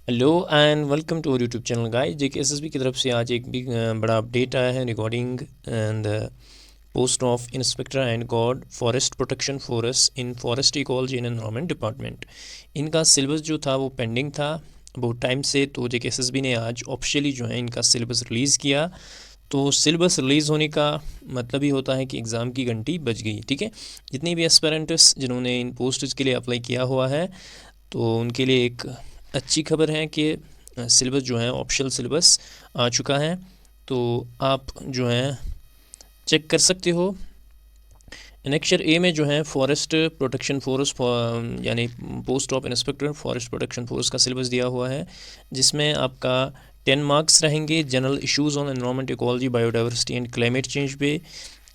Hello and welcome to our YouTube channel guys. JK SSB की तरफ से आज एक भी बड़ा अपडेट आया है regarding and post of inspector and guard forest protection force in forest ecology and environment department. इनका सिलेबस जो था वो पेंडिंग था बहुत टाइम से, तो जेके एसएसबी ने आज ऑफिशियली जो है इनका सिलेबस रिलीज़ किया। तो सिलेबस रिलीज़ होने का मतलब ही होता है कि एग्ज़ाम की घंटी बज गई। ठीक है, जितने भी एस्पिरेंट्स जिन्होंने इन पोस्ट्स के लिए अप्लाई किया हुआ है तो उनके लिए एक अच्छी खबर है कि सिलेबस जो है ऑप्शनल सिलेबस आ चुका है। तो आप जो है चेक कर सकते हो। नेक्चर ए में जो है फॉरेस्ट प्रोटेक्शन फोर्स यानी post of inspector forest protection force का सिलेबस दिया हुआ है, जिसमें आपका 10 मार्क्स रहेंगे general issues on environment ecology biodiversity and climate change पे।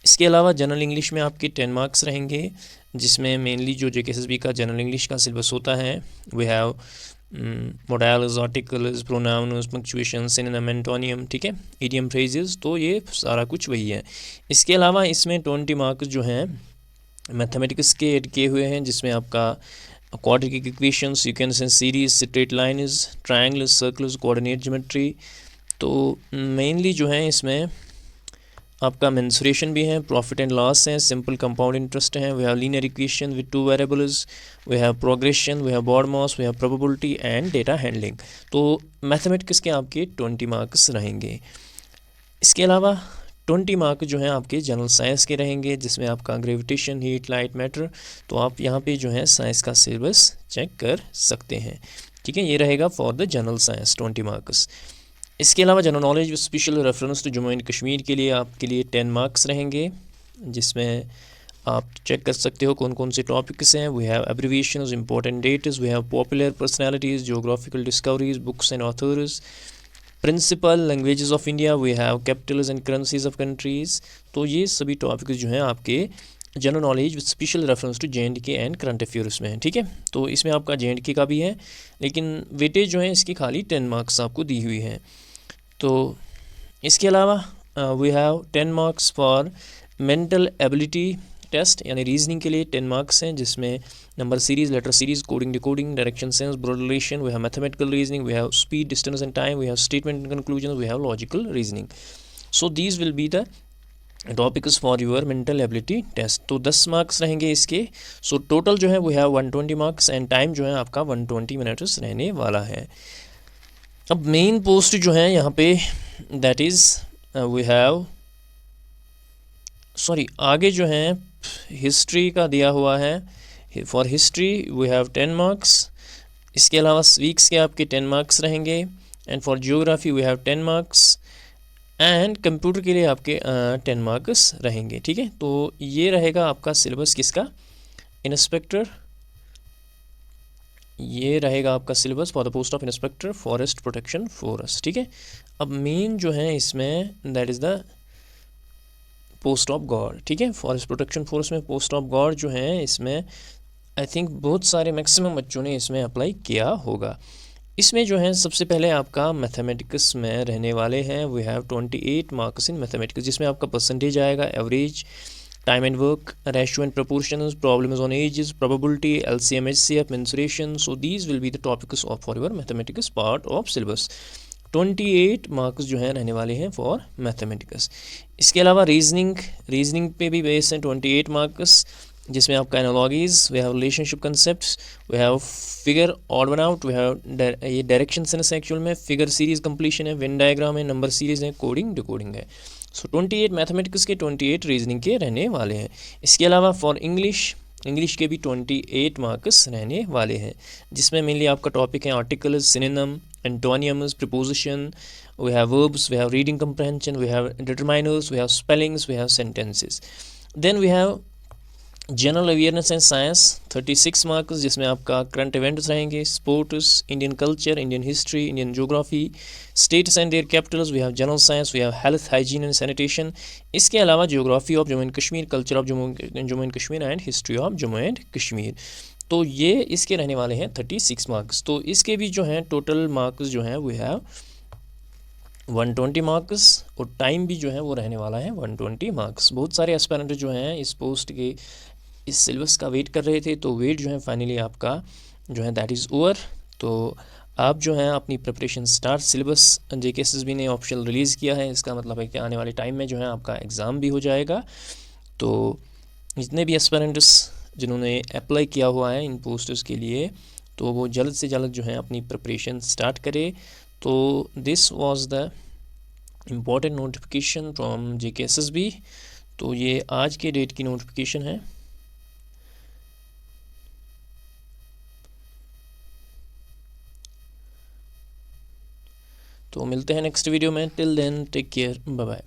इसके अलावा जनरल इंग्लिश में आपके 10 मार्क्स रहेंगे, जिसमें मेनली जो जेकेएसएसबी का जनरल इंग्लिश का सिलेबस होता है we have modals, articles, pronouns, punctuation, synonym, antonym, ठीक है, इडियम फ्रेजेस, तो ये सारा कुछ वही है। इसके अलावा इसमें 20 मार्क्स जो हैं मैथमेटिक्स के ऐड किए हुए हैं, जिसमें आपका quadratic equation, sequence and series, straight lines, triangles, circles, coordinate geometry. तो मेनली जो है इसमें आपका मेंसुरेशन भी है, प्रॉफिट एंड लॉस है, सिंपल कंपाउंड इंटरेस्ट है, we have linear equation with 2 variables, we have progression, we have BODMAS, we have probability and data handling. तो मैथमेटिक्स के आपके 20 मार्क्स रहेंगे। इसके अलावा 20 मार्क जो हैं आपके जनरल साइंस के रहेंगे, जिसमें आपका ग्रेविटेशन, हीट, लाइट, मैटर। तो आप यहाँ पे जो है साइंस का सिलेबस चेक कर सकते हैं। ठीक है, ये रहेगा for the general science 20 marks. इसके अलावा general knowledge with special reference to Jammu and Kashmir के लिए आपके लिए 10 मार्क्स रहेंगे, जिसमें आप चेक कर सकते हो कौन कौन से टॉपिक्स हैं। We have abbreviations, important dates, we have popular personalities, geographical discoveries, books and authors, principal languages of India, we have capitals and currencies of countries. तो ये सभी टॉपिक्स जो हैं आपके general knowledge with special reference to JNK and current affairs में है। ठीक है, तो इसमें आपका JNK का भी है, लेकिन वेटेज जो है इसकी खाली 10 मार्क्स आपको दी हुई है। तो इसके अलावा we have 10 marks for mental ability test, यानी रीजनिंग के लिए 10 मार्क्स हैं, जिसमें number series, letter series, coding decoding, direction sense, blood relation, we have mathematical reasoning, we have speed, distance and time, we have statement and conclusion, we have logical reasoning. So these will be the topics for your mental ability test. तो 10 marks रहेंगे इसके। So total जो है वो है 120 marks and time जो है आपका 120 मिनट्स रहने वाला है। अब मेन पोस्ट जो है यहाँ पे दैट इज़ वी हैव आगे जो है हिस्ट्री का दिया हुआ है। For history we have 10 marks. इसके अलावा वीक्स के आपके 10 मार्क्स रहेंगे and for geography we have 10 marks and computer के लिए आपके 10 मार्क्स रहेंगे। ठीक है, तो ये रहेगा आपका सिलेबस किसका, इंस्पेक्टर। ये रहेगा आपका syllabus for the post of inspector forest protection force. ठीक है, अब मेन जो है इसमें that is the post of guard. ठीक है, फॉरेस्ट प्रोटेक्शन फोर्स में पोस्ट ऑफ गार्ड जो है इसमें आई थिंक बहुत सारे मैक्सिमम बच्चों ने इसमें अप्लाई किया होगा। इसमें जो है सबसे पहले आपका मैथमेटिक्स में रहने वाले हैं, we have 28 marks in mathematics, जिसमें आपका परसेंटेज आएगा, average, time and work, ratio and proportions, problems on ages, probability, LCM, HCF, mensuration. So these will be the topics of for your mathematics part of syllabus. 28 marks जो हैं रहने वाले हैं for mathematics. इसके अलावा reasoning पे भी base हैं 28 मार्क्स, जिसमें आपका analogies, we have relationship concepts, we have figure odd one out, we have ये डायरेक्शन सेंस एक्चुअल में, फिगर सीरीज कंप्लीशन है, वेन डायग्राम है, नंबर सीरीज है, कोडिंग डिकोडिंग है। सो 28 मैथमेटिक्स के, 28 रीजनिंग के रहने वाले हैं। इसके अलावा फॉर इंग्लिश के भी 28 मार्क्स रहने वाले हैं, जिसमें मेनली आपका टॉपिक है articles, synonym, एंटोनियम्स, preposition, we have verbs, we have reading comprehension, we have determiners, we have spellings, we have sentences. Then we have general awareness and science 36 marks, जिसमें आपका करंट इवेंट्स रहेंगे, sports, Indian culture, Indian history, Indian geography, states and their capitals, we have general science, we have health, hygiene and sanitation. इसके अलावा geography of Jammu and Kashmir, culture of Jammu and Kashmir and history of Jammu and Kashmir. तो ये इसके रहने वाले हैं 36 marks. तो इसके भी जो हैं टोटल मार्क्स जो हैं वी हैव 120 मार्क्स और टाइम भी जो है वो रहने वाला है 120 मार्क्स। बहुत सारे एस्पिरेंट जो हैं इस पोस्ट के इस सिलेबस का वेट कर रहे थे, तो वेट जो है फाइनली आपका जो है दैट इज़ ओवर। तो आप जो हैं अपनी प्रिपरेशन स्टार्ट। सिलेबस JKSSB ने ऑप्शनल रिलीज़ किया है, इसका मतलब है कि आने वाले टाइम में जो है आपका एग्ज़ाम भी हो जाएगा। तो जितने भी एस्पिरेंट्स जिन्होंने अप्लाई किया हुआ है इन पोस्ट्स के लिए, तो वो जल्द से जल्द जो है अपनी प्रिपरेशन स्टार्ट करे। तो this was the important notification from JKSSB। तो ये आज के डेट की नोटिफिकेशन है। तो मिलते हैं नेक्स्ट वीडियो में। Till then take care, bye bye.